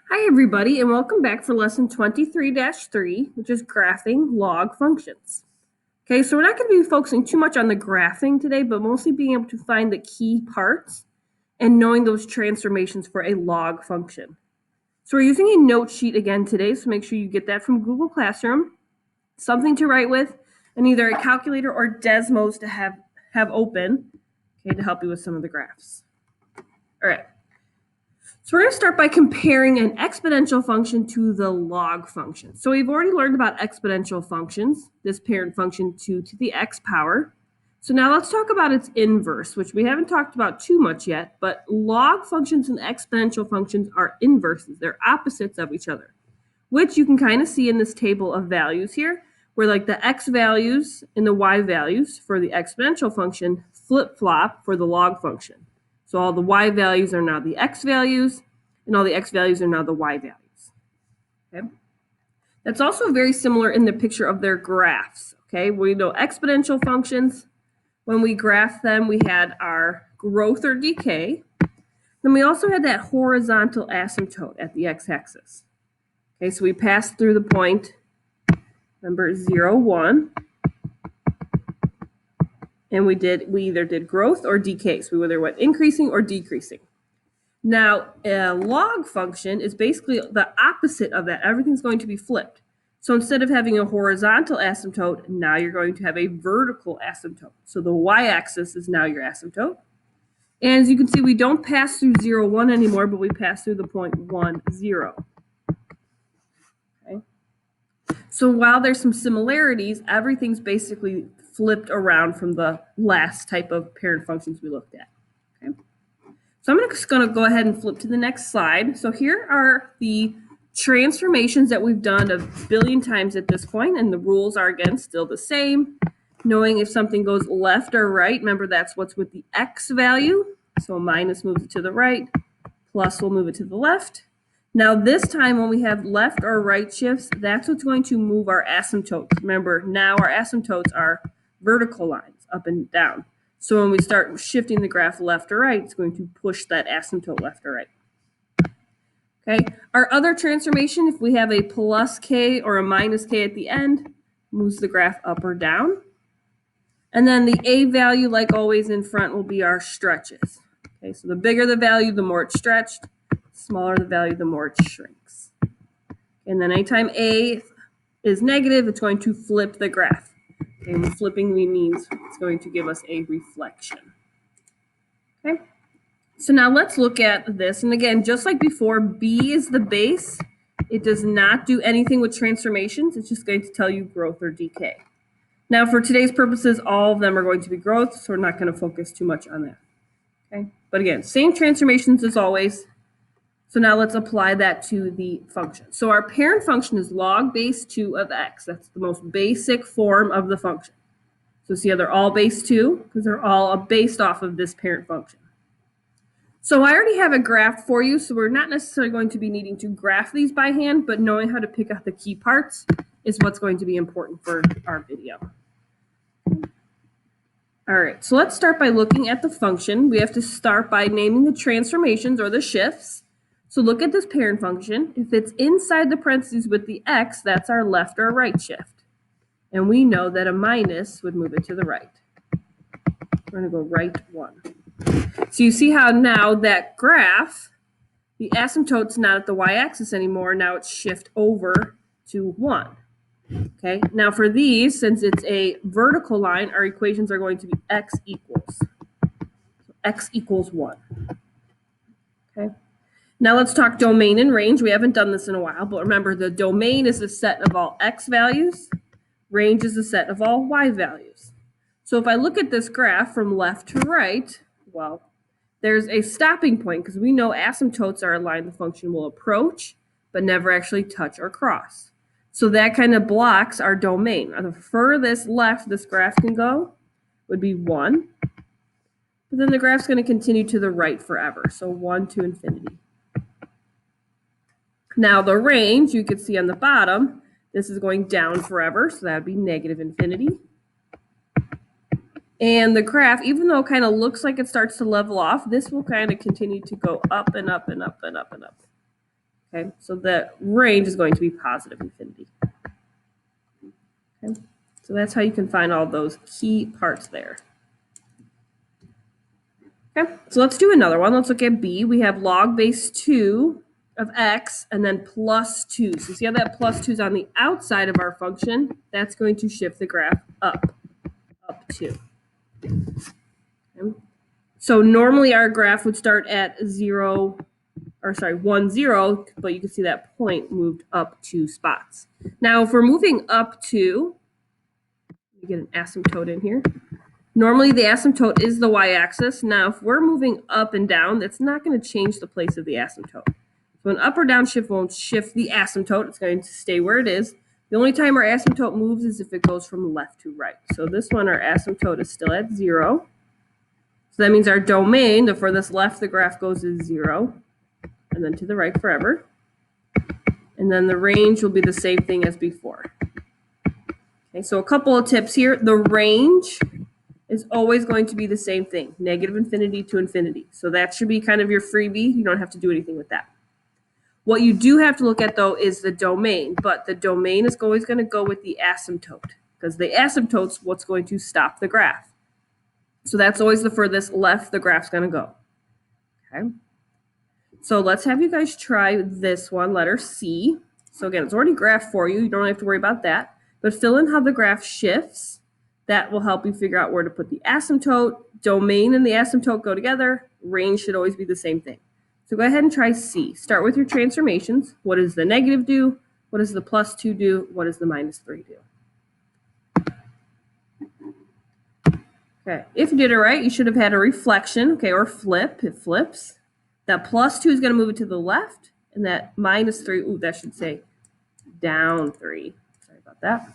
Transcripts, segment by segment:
Hi everybody and welcome back for lesson 23-3, which is graphing log functions. Okay, so we're not going to be focusing too much on the graphing today, but mostly being able to find the key parts and knowing those transformations for a log function. So we're using a note sheet again today, so make sure you get that from Google Classroom, something to write with, and either a calculator or Desmos to have open, okay, to help you with some of the graphs. All right. So we're going to start by comparing an exponential function to the log function. So we've already learned about exponential functions, this parent function 2 to the x power. So now let's talk about its inverse, which we haven't talked about too much yet, but log functions and exponential functions are inverses. They're opposites of each other, which you can kind of see in this table of values here, where like the x values and the y values for the exponential function flip-flop for the log function. So all the y values are now the x values, and all the x values are now the y values. Okay? That's also very similar in the picture of their graphs. Okay, we know exponential functions, when we graph them, we had our growth or decay. Then we also had that horizontal asymptote at the x-axis. Okay, so we passed through the point, number 0, 1. And we either did growth or decay. So we either went increasing or decreasing. Now, a log function is basically the opposite of that. Everything's going to be flipped. So instead of having a horizontal asymptote, now you're going to have a vertical asymptote. So the y-axis is now your asymptote. And as you can see, we don't pass through 0, 1 anymore, but we pass through the point 1, 0. Okay. So while there's some similarities, everything's basically flipped around from the last type of parent functions we looked at. Okay. So I'm just going to go ahead and flip to the next slide. So here are the transformations that we've done a billion times at this point, and the rules are, again, still the same. Knowing if something goes left or right, remember that's what's with the x value. So minus moves it to the right, plus will move it to the left. Now this time when we have left or right shifts, that's what's going to move our asymptotes. Remember, now our asymptotes are vertical lines, up and down. So when we start shifting the graph left or right, it's going to push that asymptote left or right. Okay, our other transformation, if we have a plus k or a minus k at the end, moves the graph up or down. And then the a value, like always in front, will be our stretches. Okay, so the bigger the value, the more it's stretched. Smaller the value, the more it shrinks. And then anytime a is negative, it's going to flip the graph. Okay, and flipping means it's going to give us a reflection. Okay, so now let's look at this. And again, just like before, B is the base. It does not do anything with transformations. It's just going to tell you growth or decay. Now, for today's purposes, all of them are going to be growth, so we're not going to focus too much on that. Okay, but again, same transformations as always. So now let's apply that to the function. So our parent function is log base 2 of x. That's the most basic form of the function. So see how they're all base 2? Because they're all based off of this parent function. So I already have a graph for you, so we're not necessarily going to be needing to graph these by hand, but knowing how to pick out the key parts is what's going to be important for our video. All right, so let's start by looking at the function. We have to start by naming the transformations or the shifts. So look at this parent function. If it's inside the parentheses with the x, that's our left or right shift. And we know that a minus would move it to the right. We're going to go right 1. So you see how now that graph, the asymptote's not at the y-axis anymore. Now it's shift over to 1. Okay, now for these, since it's a vertical line, our equations are going to be x equals. So x equals 1. Okay. Now let's talk domain and range. We haven't done this in a while, but remember the domain is the set of all x values. Range is the set of all y values. So if I look at this graph from left to right, well, there's a stopping point because we know asymptotes are a line the function will approach, but never actually touch or cross. So that kind of blocks our domain. The furthest left this graph can go would be 1. But then the graph's going to continue to the right forever. So 1 to infinity. Now the range, you can see on the bottom, this is going down forever. So that would be negative infinity. And the graph, even though it kind of looks like it starts to level off, this will kind of continue to go up and up and up and up and up. Okay, so the range is going to be positive infinity. Okay, so that's how you can find all those key parts there. Okay, so let's do another one. Let's look at B. We have log base 2 of x and then plus 2. So see how that plus 2 is on the outside of our function? That's going to shift the graph up 2. Okay. So normally our graph would start at 1, 0, but you can see that point moved up 2 spots. Now, if we're moving up 2, let me get an asymptote in here. Normally the asymptote is the y-axis. Now, if we're moving up and down, that's not going to change the place of the asymptote. So an up or down shift won't shift the asymptote. It's going to stay where it is. The only time our asymptote moves is if it goes from left to right. So this one, our asymptote is still at 0. So that means our domain, the furthest left the graph goes is 0, and then to the right forever. And then the range will be the same thing as before. Okay, so a couple of tips here. The range is always going to be the same thing, negative infinity to infinity. So that should be kind of your freebie. You don't have to do anything with that. What you do have to look at, though, is the domain. But the domain is always going to go with the asymptote, because the asymptote's what's going to stop the graph. So that's always the furthest left the graph's going to go. Okay. So let's have you guys try this one, letter C. So again, it's already graphed for you. You don't have to worry about that. But fill in how the graph shifts. That will help you figure out where to put the asymptote. Domain and the asymptote go together. Range should always be the same thing. So go ahead and try C. Start with your transformations. What does the negative do? What does the plus 2 do? What does the minus 3 do? Okay, if you did it right, you should have had a reflection, okay, or flip. It flips. That plus 2 is going to move it to the left, and that minus 3, ooh, that should say down 3. Sorry about that.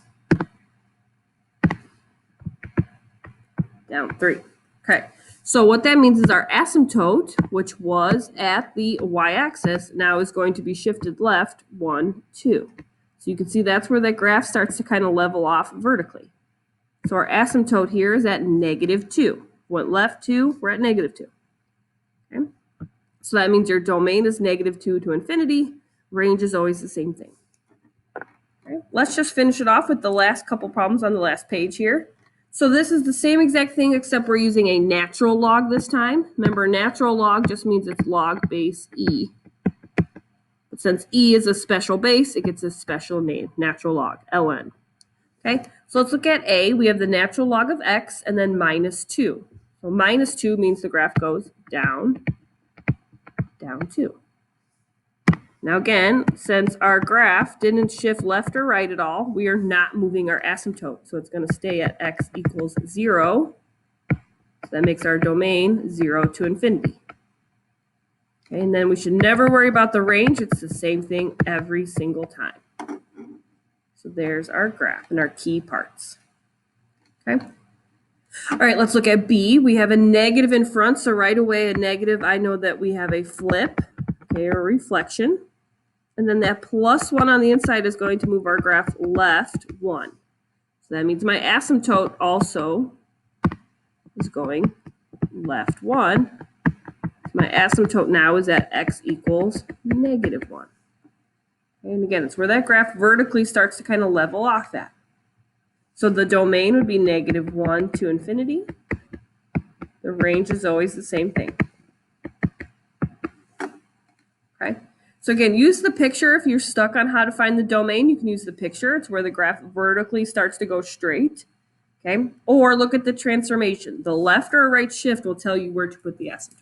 Down 3. Okay, so what that means is our asymptote, which was at the y-axis, now is going to be shifted left 1, 2. So you can see that's where that graph starts to kind of level off vertically. So our asymptote here is at negative 2. Went left 2, we're at negative 2. Okay, so that means your domain is negative 2 to infinity. Range is always the same thing. Okay, let's just finish it off with the last couple problems on the last page here. So this is the same exact thing, except we're using a natural log this time. Remember, natural log just means it's log base e. But since e is a special base, it gets a special name, natural log, ln. Okay, so let's look at A. We have the natural log of x and then minus 2. So minus 2 means the graph goes down, down 2. Now again, since our graph didn't shift left or right at all, we are not moving our asymptote. So it's going to stay at x equals 0. So that makes our domain 0 to infinity. Okay, and then we should never worry about the range. It's the same thing every single time. So there's our graph and our key parts. Okay. All right, let's look at B. We have a negative in front, so right away a negative, I know that we have a flip, okay, or reflection. And then that plus 1 on the inside is going to move our graph left 1. So that means my asymptote also is going left 1. My asymptote now is at x equals negative 1. And again, it's where that graph vertically starts to kind of level off at. So the domain would be negative 1 to infinity. The range is always the same thing. Okay. So again, use the picture. If you're stuck on how to find the domain, you can use the picture. It's where the graph vertically starts to go straight. Okay. Or look at the transformation. The left or right shift will tell you where to put the asymptote.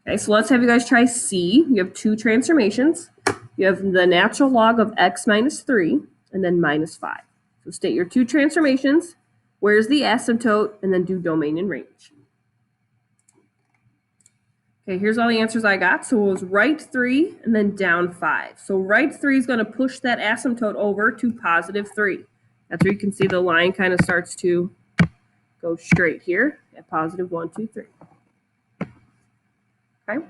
Okay, so let's have you guys try C. You have 2 transformations. You have the natural log of x minus 3 and then minus 5. So state your 2 transformations. Where's the asymptote? And then do domain and range. Okay, here's all the answers I got. So it was right 3 and then down 5. So right 3 is going to push that asymptote over to positive 3. That's where you can see the line kind of starts to go straight here at positive 1, 2, 3. Okay,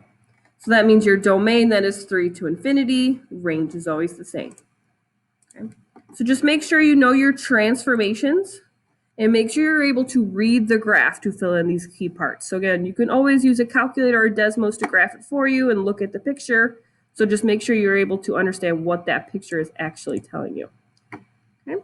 so that means your domain then is 3 to infinity. Range is always the same. Okay, so just make sure you know your transformations and make sure you're able to read the graph to fill in these key parts. So again, you can always use a calculator or Desmos to graph it for you and look at the picture. So just make sure you're able to understand what that picture is actually telling you. Okay.